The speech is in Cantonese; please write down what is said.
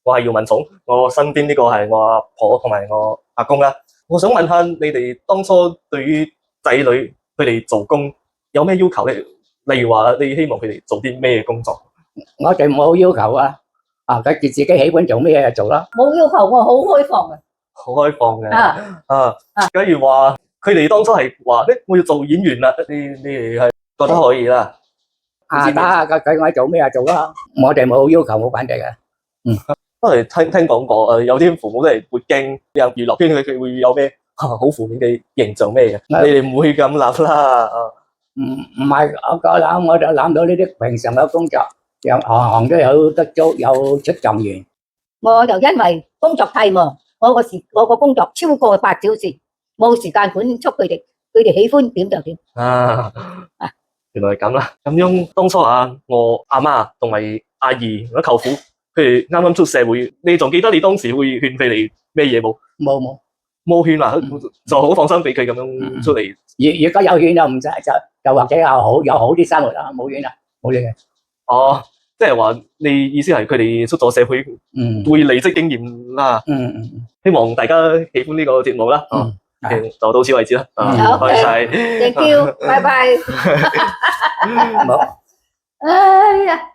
我係姚文松，我身邊呢個係我阿婆同埋我阿公啦。我想問下你哋當初對於仔女佢哋做工有咩要求咧？例如話你希望佢哋做啲咩工作？我哋冇要求啊，佢自己喜歡做咩就做啦。冇要求，我好開放嘅。好開放嘅。假如話佢哋當初係話我要做演員啦，你哋係覺得可以啦。得佢愛做咩就做啦，我哋冇要求冇反對嘅。不過聽講過有啲父母都係會驚有娛樂圈佢會有咩好負面嘅形象咩嘅，你哋唔會咁諗啦。唔係，我就諗到呢啲平常嘅工作，行行都有得做，有出狀元。我就因為工作太忙，我個工作超過8小時，冇時間管束佢哋，佢哋喜歡點就點。原來係咁啦。咁樣當初我阿媽同埋阿姨我舅父佢哋啱啱出社會，你仲記得你當時會勸佢哋咩嘢冇？冇勸啦，就好放心俾佢咁樣出嚟。如果有勸就唔使就或者有好啲生活啦，冇勸啦，冇嘢嘅。即係話你意思係佢哋出咗社會，會累積經驗啦。希望大家喜歡呢個節目啦。就到此為止啦。唔該晒。Thank you，拜拜。好。哎呀〜